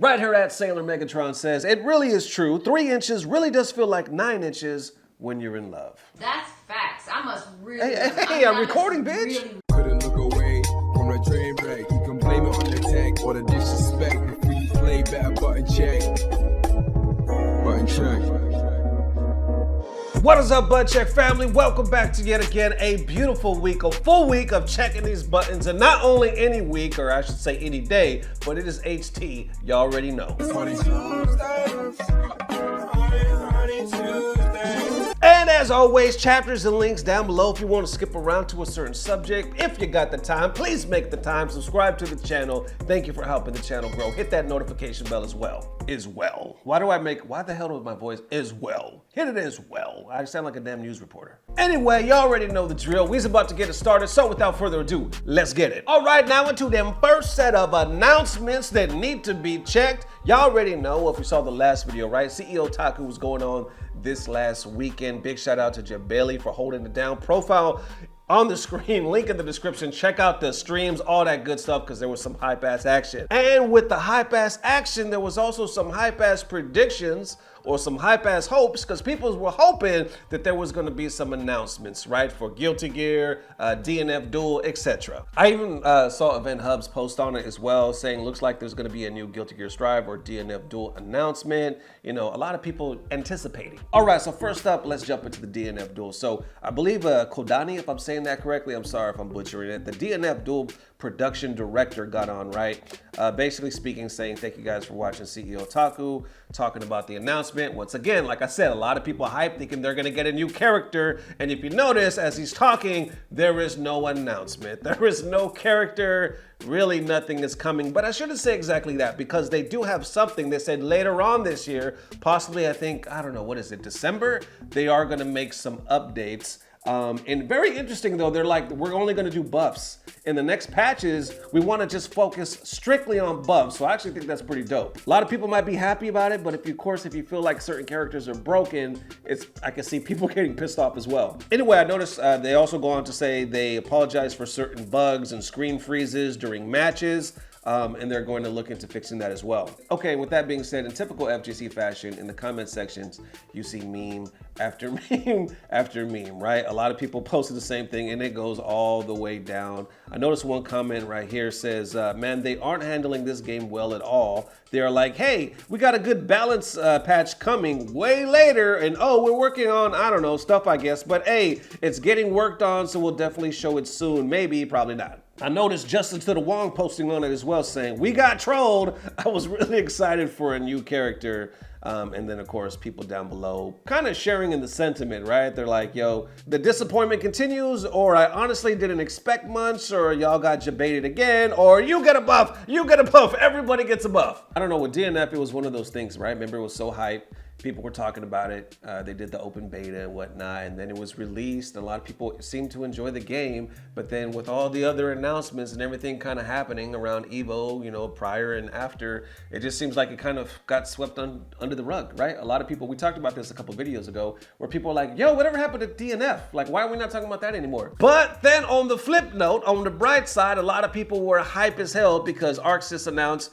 Right here at SailorMagatron says, it really is true. 3 inches really does feel like 9 inches when you're in love. That's facts. I must really. Hey, I'm recording, bitch. Really... Couldn't look away from the train wreck. You can blame it on the tech or the disrespect. Before you play, better button check. Button check. What is up, Butt Check family? Welcome back to yet again a beautiful week, a full week of checking these buttons, and not only any week, or I should say any day, but it is HT. You already know. And as always, chapters and links down below if you want to skip around to a certain subject. If you got the time, please make the time. Subscribe to the channel. Thank you for helping the channel grow. Hit that notification bell as well. Why the hell does my voice as well? Hit it as well. I sound like a damn news reporter. Anyway, you already know the drill. We's about to get it started, so without further ado, let's get it. All right, now into them first set of announcements that need to be checked. Y'all already know, if you saw the last video, right? CEO Taku was going on this last weekend. Big shout out to Jeb Bailey for holding it down. Profile on the screen, link in the description. Check out the streams, all that good stuff, because there was some hype-ass action. And with the hype-ass action, there was also some hype-ass predictions or some hype-ass hopes, because people were hoping that there was going to be some announcements, right, for Guilty Gear, DNF Duel, etc. I even saw Event Hub's post on it as well, saying looks like there's going to be a new Guilty Gear Strive or DNF Duel announcement. You know, a lot of people anticipating. All right, so first up, let's jump into the DNF Duel. So I believe Kodani, if I'm saying that correctly, I'm sorry if I'm butchering it, the DNF Duel production director got on, right? Basically speaking, saying thank you guys for watching CEO Taku, talking about the announcement. Once again, like I said, a lot of people hyped thinking they're gonna get a new character, and if you notice, as he's talking, there is no announcement. There is no character, really nothing is coming, but I shouldn't say exactly that, because they do have something. They said later on this year, possibly, I think, I don't know, what is it, December? They are gonna make some updates. And very interesting though, they're like, we're only gonna do buffs. In the next patches, we wanna just focus strictly on buffs. So I actually think that's pretty dope. A lot of people might be happy about it, but if you feel like certain characters are broken, I can see people getting pissed off as well. Anyway, I noticed they also go on to say they apologize for certain bugs and screen freezes during matches. And they're going to look into fixing that as well. Okay, with that being said, in typical FGC fashion, in the comment sections, you see meme after meme after meme, right? A lot of people posted the same thing, and it goes all the way down. I noticed one comment right here says, man, they aren't handling this game well at all. They're like, hey, we got a good balance patch coming way later, and oh, we're working on, I don't know, stuff, I guess, but hey, it's getting worked on, so we'll definitely show it soon. Maybe, probably not. I noticed Justin to the Wong posting on it as well, saying, we got trolled. I was really excited for a new character. And then, of course, people down below kind of sharing in the sentiment, right? They're like, yo, the disappointment continues, or I honestly didn't expect much, or y'all got debated again, or you get a buff, everybody gets a buff. I don't know, with DNF, it was one of those things, right? Remember, it was so hyped. People were talking about it. They did the open beta and whatnot, and then it was released. And a lot of people seemed to enjoy the game, but then with all the other announcements and everything kind of happening around Evo, you know, prior and after, it just seems like it kind of got swept under the rug, right? A lot of people, we talked about this a couple videos ago, where people are like, yo, whatever happened to DNF? Like, why are we not talking about that anymore? But then on the flip note, on the bright side, a lot of people were hype as hell because Arcsys announced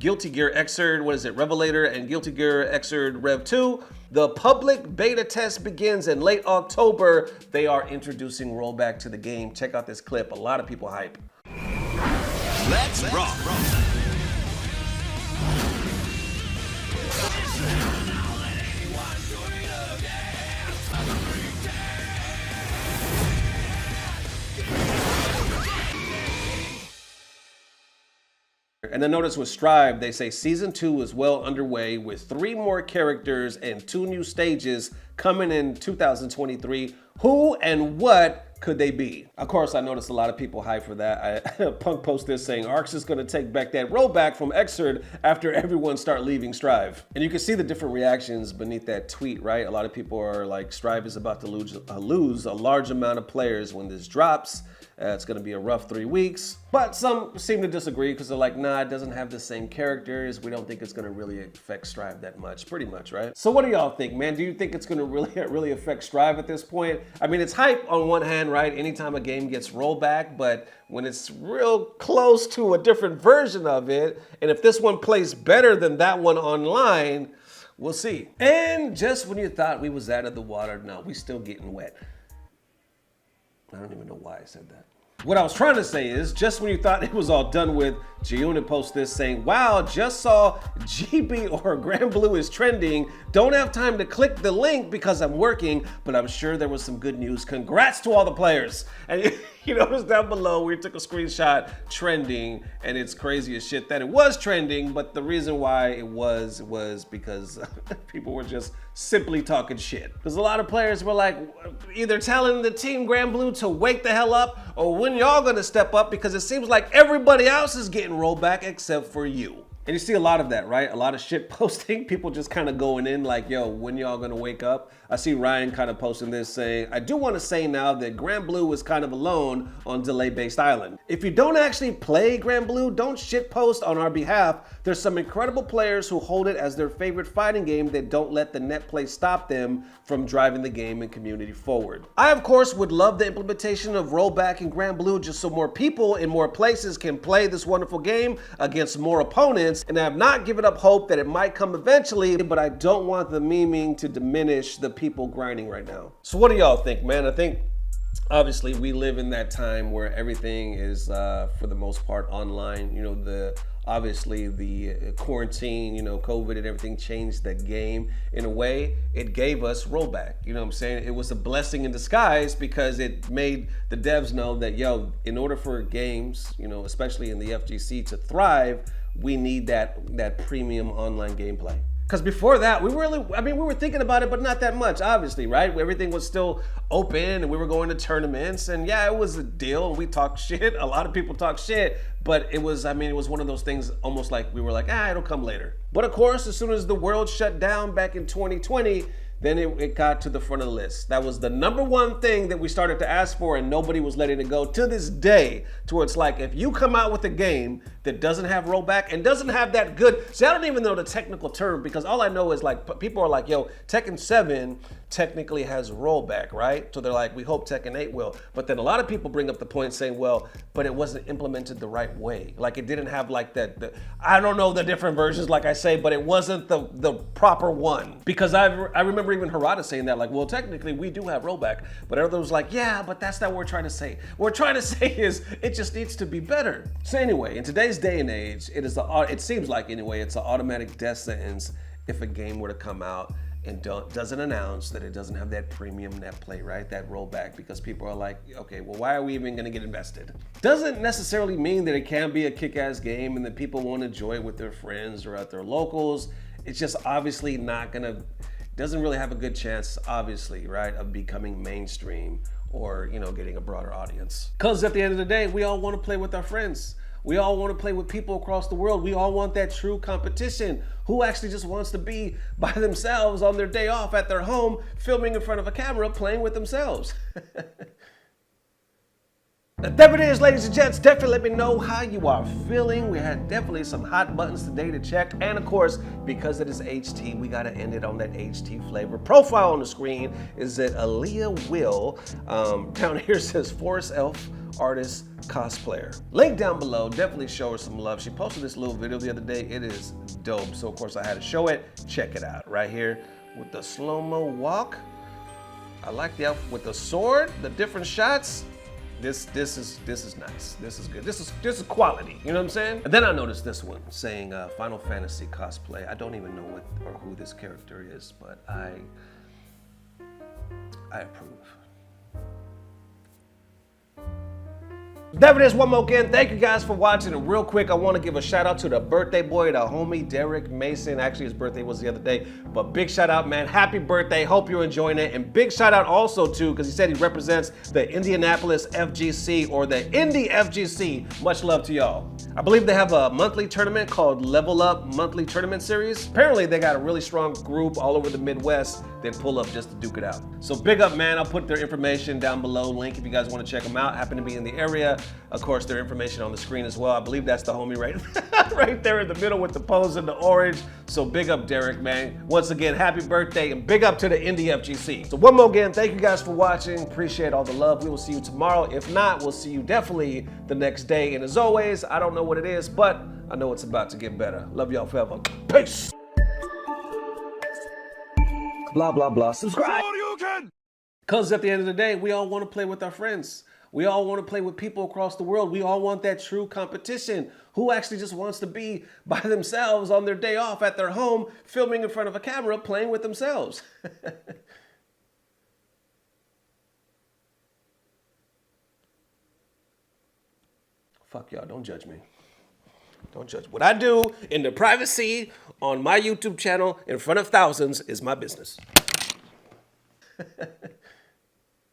Guilty Gear Xrd, what is it, Revelator, and Guilty Gear Xrd Rev 2. The public beta test begins in late October. They are introducing rollback to the game. Check out this clip. A lot of people hype. Let's rock. And then notice with Strive, they say season 2 is well underway with 3 more characters and 2 new stages coming in 2023. Who and what could they be? Of course, I noticed a lot of people hype for that. Punk posted this saying, Arcs is gonna take back that rollback from Xrd after everyone start leaving Strive. And you can see the different reactions beneath that tweet, right? A lot of people are like, Strive is about to lose a large amount of players when this drops. It's going to be a rough 3 weeks. But some seem to disagree because they're like, nah, it doesn't have the same characters. We don't think it's going to really affect Strive that much, pretty much, right? So what do y'all think, man? Do you think it's going to really affect Strive at this point? I mean, it's hype on one hand, right? Anytime a game gets rollback, but when it's real close to a different version of it, and if this one plays better than that one online, we'll see. And just when you thought we was out of the water, no, we still getting wet. I don't even know why I said that. What I was trying to say is, just when you thought it was all done with, G-Unit posts this saying, wow, just saw GB or Grand Blue is trending. Don't have time to click the link because I'm working, but I'm sure there was some good news. Congrats to all the players. And you notice down below, we took a screenshot trending, and it's crazy as shit that it was trending, but the reason why it was because people were just simply talking shit. Because a lot of players were like, either telling the team Grand Blue to wake the hell up, or when y'all gonna step up, because it seems like everybody else is getting rollback except for you. And you see a lot of that, right? A lot of shit posting, people just kind of going in like, yo, when y'all gonna wake up? I see Ryan kind of posting this saying, I do want to say now that Grand Blue is kind of alone on delay-based island. If you don't actually play Grand Blue, don't shit post on our behalf. There's some incredible players who hold it as their favorite fighting game that don't let the net play stop them from driving the game and community forward. I, of course, would love the implementation of rollback in Grand Blue just so more people in more places can play this wonderful game against more opponents, and I have not given up hope that it might come eventually, but I don't want the memeing to diminish the people grinding right now. So what do y'all think, man? I think obviously we live in that time where everything is for the most part online. You know, obviously the quarantine, you know, COVID and everything changed the game in a way. It gave us rollback, you know what I'm saying? It was a blessing in disguise because it made the devs know that, yo, in order for games, you know, especially in the FGC to thrive, we need that premium online gameplay. Because before that, we were thinking about it, but not that much, obviously, right? Everything was still open and we were going to tournaments, and yeah, it was a deal and we talked shit. A lot of people talk shit, but it was one of those things almost like we were like, it'll come later. But of course, as soon as the world shut down back in 2020, then it got to the front of the list. That was the #1 thing that we started to ask for, and nobody was letting it go to this day, to where it's like, if you come out with a game that doesn't have rollback and doesn't have that good, see, I don't even know the technical term, because all I know is like, people are like, yo, Tekken 7 technically has rollback, right? So they're like, we hope Tekken 8 will. But then a lot of people bring up the point saying, well, but it wasn't implemented the right way. Like it didn't have like that, I don't know the different versions, like I say, but it wasn't the proper one. Because I remember even Harada saying that, like, well, technically we do have rollback, but everyone was like, yeah, but that's not what we're trying to say. What we're trying to say is it just needs to be better. So anyway, in today's day and age, it seems like anyway, it's an automatic death sentence if a game were to come out and doesn't announce that it doesn't have that premium net play, right? That rollback, because people are like, okay, well, why are we even gonna get invested? Doesn't necessarily mean that it can be a kick-ass game and that people won't enjoy it with their friends or at their locals. It's just obviously doesn't really have a good chance, obviously, right, of becoming mainstream or, you know, getting a broader audience. Because at the end of the day, we all want to play with our friends. We all want to play with people across the world. We all want that true competition. Who actually just wants to be by themselves on their day off at their home, filming in front of a camera, playing with themselves? There it is, ladies and gents. Definitely let me know how you are feeling. We had definitely some hot buttons today to check. And of course, because it is HT, we got to end it on that HT flavor. Profile on the screen is that Aaliyah Will. Down here says Forest Elf Artist Cosplayer. Link down below. Definitely show her some love. She posted this little video the other day. It is dope. So of course I had to show it. Check it out right here with the slow-mo walk. I like the outfit with the sword, the different shots. This is nice. This is good. This is quality. You know what I'm saying? And then I noticed this one saying Final Fantasy cosplay. I don't even know what or who this character is, but I approve. There it is one more again. Thank you guys for watching. And real quick, I want to give a shout out to the birthday boy, the homie Derek Mason. Actually, his birthday was the other day, but big shout out, man. Happy birthday. Hope you're enjoying it. And big shout out also to, because he said he represents the Indianapolis FGC or the Indy FGC. Much love to y'all. I believe they have a monthly tournament called Level Up Monthly Tournament Series. Apparently, they got a really strong group all over the Midwest that pull up just to duke it out. So big up, man. I'll put their information down below. Link if you guys want to check them out. Happen to be in the area. Of course, their information on the screen as well. I believe that's the homie right there in the middle with the pose in the orange. So big up, Derek, man. Once again, happy birthday and big up to the Indy FGC. So one more again, thank you guys for watching. Appreciate all the love. We will see you tomorrow. If not, we'll see you definitely the next day. And as always, I don't know what it is, but I know it's about to get better. Love y'all forever. Peace. Blah, blah, blah. Subscribe. Because at the end of the day, we all want to play with our friends. We all want to play with people across the world. We all want that true competition. Who actually just wants to be by themselves on their day off at their home, filming in front of a camera, playing with themselves? Fuck y'all, don't judge me. Don't judge. What I do in the privacy on my YouTube channel in front of thousands is my business.